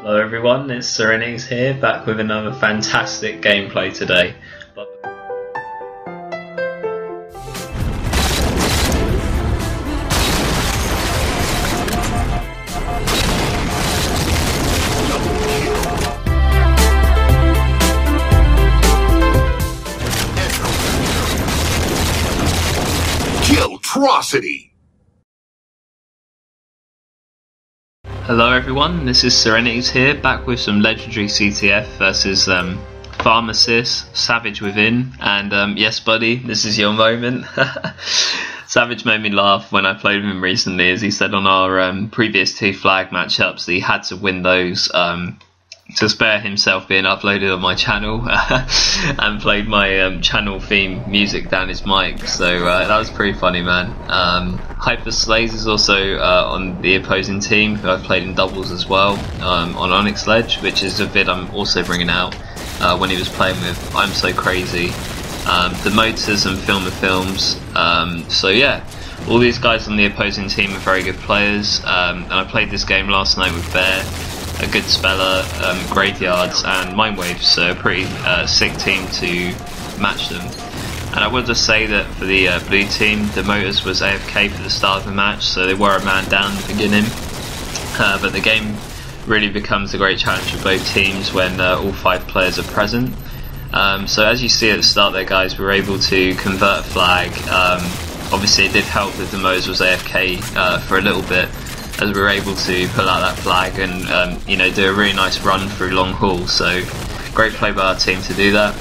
Hello everyone, it's Serenix here, back with another fantastic gameplay today. Killtrocity! Hello everyone, this is Serenix here, back with some legendary CTF versus Pharmassists, Savage Within, and yes buddy, this is your moment. Savage made me laugh when I played with him recently, as he said on our previous two flag matchups that he had to win those to spare himself being uploaded on my channel, and played my channel theme music down his mic, so that was pretty funny, man. Hyper Slays is also on the opposing team, who I've played in doubles as well, on Onyx Ledge, which is a vid I'm also bringing out when he was playing with I'm So Crazy, Demoters and Films. So yeah, all these guys on the opposing team are very good players, and I played this game last night with Bear, a good Speller, Graveyards and Mindwaves, so a pretty sick team to match them. And I will just say that for the blue team, Demoters was AFK for the start of the match, so they were a man down in the beginning, but the game really becomes a great challenge for both teams when all 5 players are present. So as you see at the start there guys, we were able to convert a flag. Obviously it did help that Demoters was AFK for a little bit, as we were able to pull out that flag and you know, do a really nice run through long haul, so great play by our team to do that.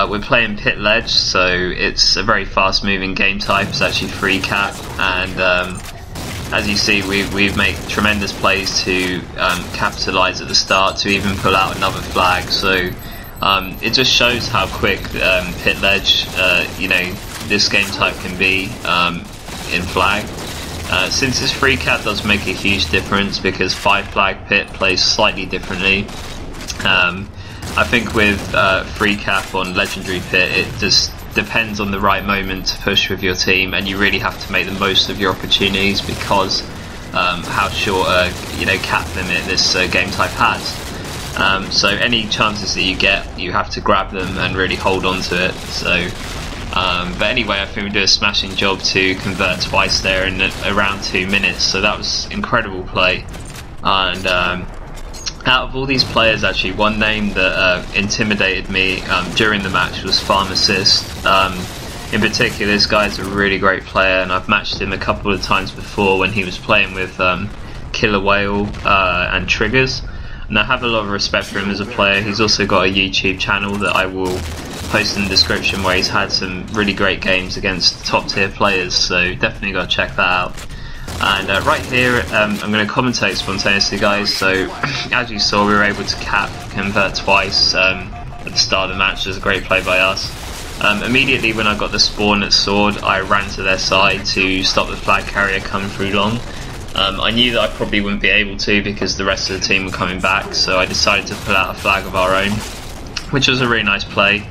We're playing Pit Ledge, so it's a very fast moving game type. It's actually free cap, and as you see we've made tremendous plays to capitalise at the start to even pull out another flag, so it just shows how quick Pit Ledge, you know, this game type can be in flag. Since this free cap does make a huge difference, because 5 flag pit plays slightly differently. I think with free cap on legendary pit, it just depends on the right moment to push with your team, and you really have to make the most of your opportunities because how short a cap limit this game type has. So any chances that you get, you have to grab them and really hold on to it. So. But anyway, I think we did a smashing job to convert twice there in around 2 minutes, so that was incredible play. And out of all these players, actually, one name that intimidated me during the match was Pharmacists. In particular, this guy's a really great player, and I've matched him a couple of times before when he was playing with Killer Whale and Triggers, and I have a lot of respect for him as a player. He's also got a YouTube channel that I will post in the description, where he's had some really great games against top tier players, so definitely got to check that out. And right here I'm going to commentate spontaneously guys, so as you saw we were able to convert twice at the start of the match. It was a great play by us. Immediately when I got the spawn at sword, I ran to their side to stop the flag carrier coming through long. I knew that I probably wouldn't be able to because the rest of the team were coming back, so I decided to pull out a flag of our own, which was a really nice play.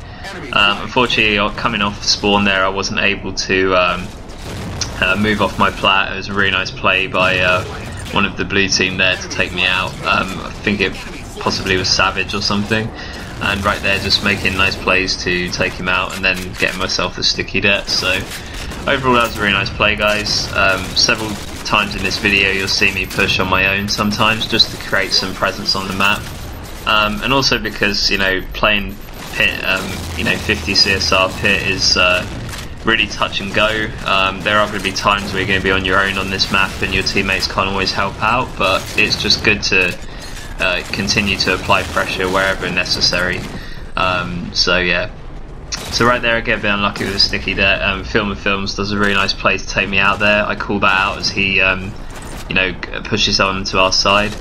Unfortunately, coming off the spawn there, I wasn't able to move off my plat. It was a really nice play by one of the blue team there to take me out. I think it possibly was Savage or something, and right there just making nice plays to take him out and then getting myself the sticky debt. So overall that was a really nice play guys. Several times in this video you'll see me push on my own sometimes, just to create some presence on the map, and also because, you know, playing pit, 50 CSR pit is really touch and go. There are going to be times where you're going to be on your own on this map and your teammates can't always help out, but it's just good to continue to apply pressure wherever necessary. So yeah, so right there I get a bit unlucky with the sticky there. Films does a really nice play to take me out there. I call that out as he pushes on to our side.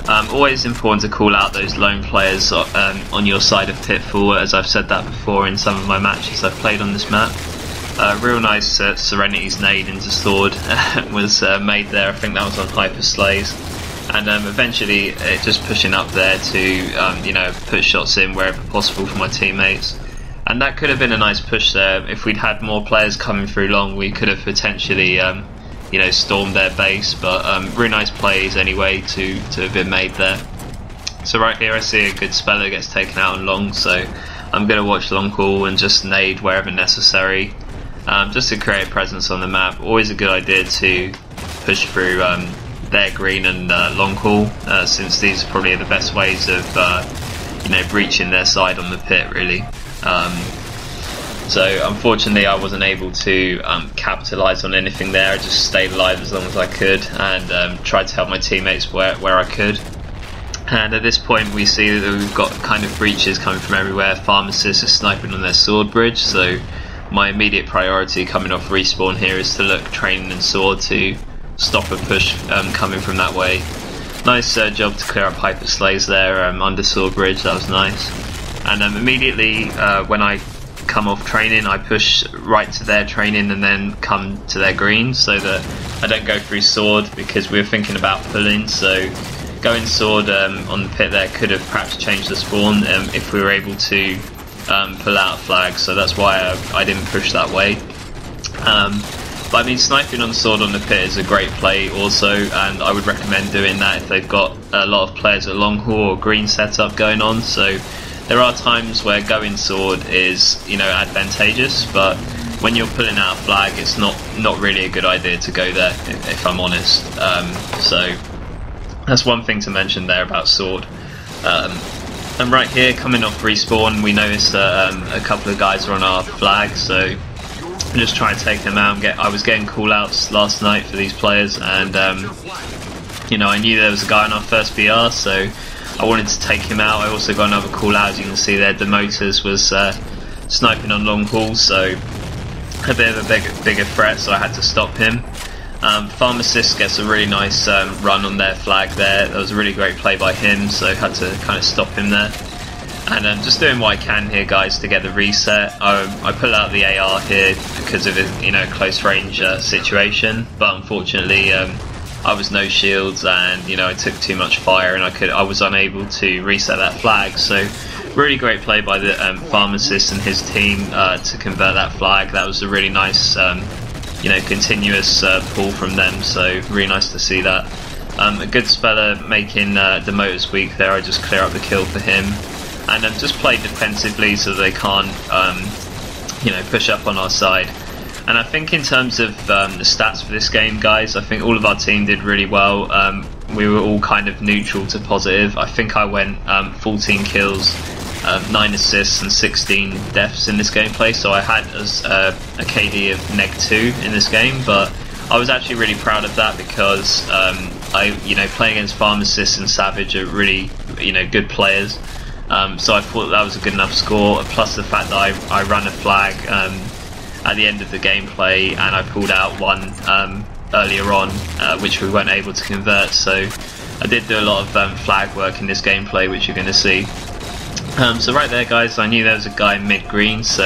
Always important to call out those lone players on your side of Pitfall, as I've said that before in some of my matches I've played on this map. Real nice Serenity's nade into sword was made there. I think that was on Hyper Slays, and eventually just pushing up there to put shots in wherever possible for my teammates. And that could have been a nice push there. If we'd had more players coming through long, we could have potentially stormed their base, but really nice plays anyway to have been made there. So right here I see a good speller gets taken out on long, so I'm going to watch long call and just nade wherever necessary, just to create a presence on the map. Always a good idea to push through their green and long call, since these are probably the best ways of breaching their side on the pit really. So unfortunately I wasn't able to capitalise on anything there. I just stayed alive as long as I could and tried to help my teammates where I could. And at this point we see that we've got kind of breaches coming from everywhere. Pharmacists are sniping on their sword bridge, so my immediate priority coming off respawn here is to look training and sword to stop a push coming from that way. Nice job to clear up hyper slays there under sword bridge, that was nice. And immediately when I come off training, I push right to their training and then come to their green, so that I don't go through sword, because we were thinking about pulling. So going sword on the pit there could have perhaps changed the spawn if we were able to pull out a flag, so that's why I didn't push that way. But I mean, sniping on sword on the pit is a great play also, and I would recommend doing that if they've got a lot of players at long haul or green setup going on. So there are times where going sword is, advantageous, but when you're pulling out a flag, it's not really a good idea to go there, if I'm honest. So that's one thing to mention there about sword. And right here, coming off respawn, we noticed that a couple of guys are on our flag, so I'm just trying to take them out. I was getting call-outs last night for these players, and I knew there was a guy on our first BR, so I wanted to take him out. I also got another call-out, as you can see there. Demoters was sniping on long haul, so a bit of a bigger threat, so I had to stop him. Pharmacists gets a really nice run on their flag there. That was a really great play by him, so I had to kind of stop him there. And just doing what I can here, guys, to get the reset. I pull out the AR here because of a close range situation, but unfortunately I was no shields, and I took too much fire, and I was unable to reset that flag. So really great play by the Pharmacist and his team to convert that flag. That was a really nice continuous pull from them, so really nice to see that. A good speller making Demoters weak there. I just clear up the kill for him, and just play defensively so they can't push up on our side. And I think in terms of the stats for this game, guys, I think all of our team did really well. We were all kind of neutral to positive. I think I went 14 kills, 9 assists and 16 deaths in this gameplay, so I had a KD of -2 in this game, but I was actually really proud of that because playing against Pharmacists and Savage are really good players, so I thought that was a good enough score, plus the fact that I ran a flag at the end of the gameplay, and I pulled out one earlier on, which we weren't able to convert. So I did do a lot of flag work in this gameplay, which you're going to see. So right there, guys, I knew there was a guy mid-green, so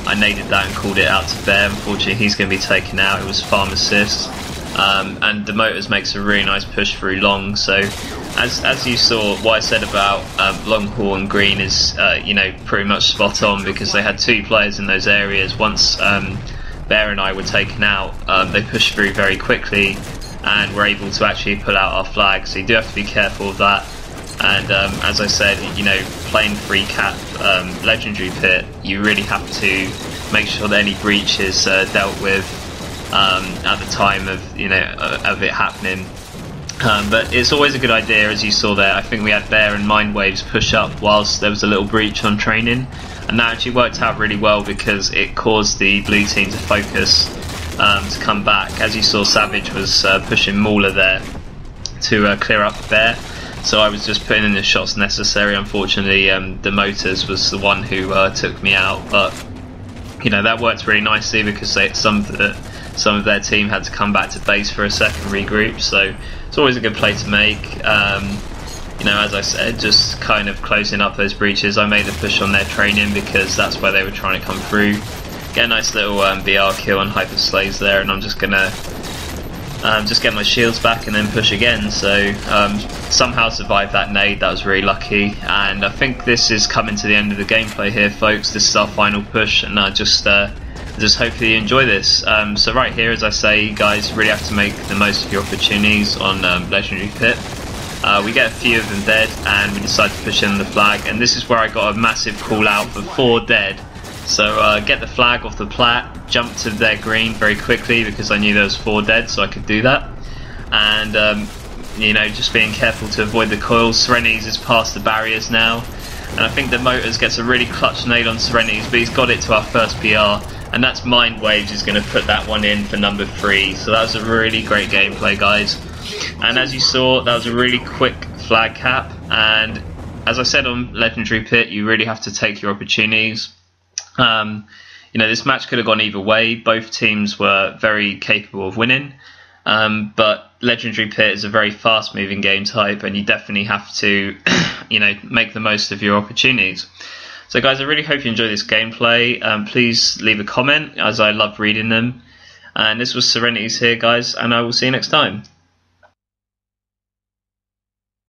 I naded that and called it out to bear. Unfortunately, he's going to be taken out. It was Pharmacists. And Demoters makes a really nice push through long. So as you saw, what I said about long haul and green is pretty much spot on, because they had two players in those areas. Once Bear and I were taken out, they pushed through very quickly and were able to actually pull out our flag. So you do have to be careful of that. And as I said, playing free cap legendary pit, you really have to make sure that any breach is dealt with at the time of it happening. But it's always a good idea, as you saw there. I think we had Bear and Mind Waves push up whilst there was a little breach on training, and that actually worked out really well because it caused the blue team to focus to come back. As you saw, Savage was pushing Mauler there to clear up Bear, so I was just putting in the shots necessary. Unfortunately, Demoters was the one who took me out, but that worked really nicely because some of their team had to come back to base for a second regroup, so it's always a good play to make. As I said, just kind of closing up those breaches. I made the push on their training because that's where they were trying to come through. Get a nice little BR kill on Hyper Slays there, and I'm just gonna get my shields back and then push again. So somehow survived that nade. That was really lucky, and I think this is coming to the end of the gameplay here, folks. This is our final push, and I just hopefully you enjoy this. So right here, as I say, you guys really have to make the most of your opportunities on Legendary Pit. We get a few of them dead, and we decide to push in the flag, and this is where I got a massive call out for 4 dead. So get the flag off the plat, jump to their green very quickly because I knew there was 4 dead, so I could do that. And you know, just being careful to avoid the coils. Serenities is past the barriers now, and I think Demoters gets a really clutch nade on Serenities, but he's got it to our first PR, and that's Mind Waves is going to put that one in for number 3. So that was a really great gameplay, guys. And as you saw, that was a really quick flag cap, and as I said on Legendary Pit, you really have to take your opportunities. You know, this match could have gone either way. Both teams were very capable of winning, but Legendary Pit is a very fast-moving game type, and you definitely have to, you know, make the most of your opportunities. So, guys, I really hope you enjoy this gameplay. Please leave a comment, as I love reading them. And this was Serenities here, guys, and I will see you next time.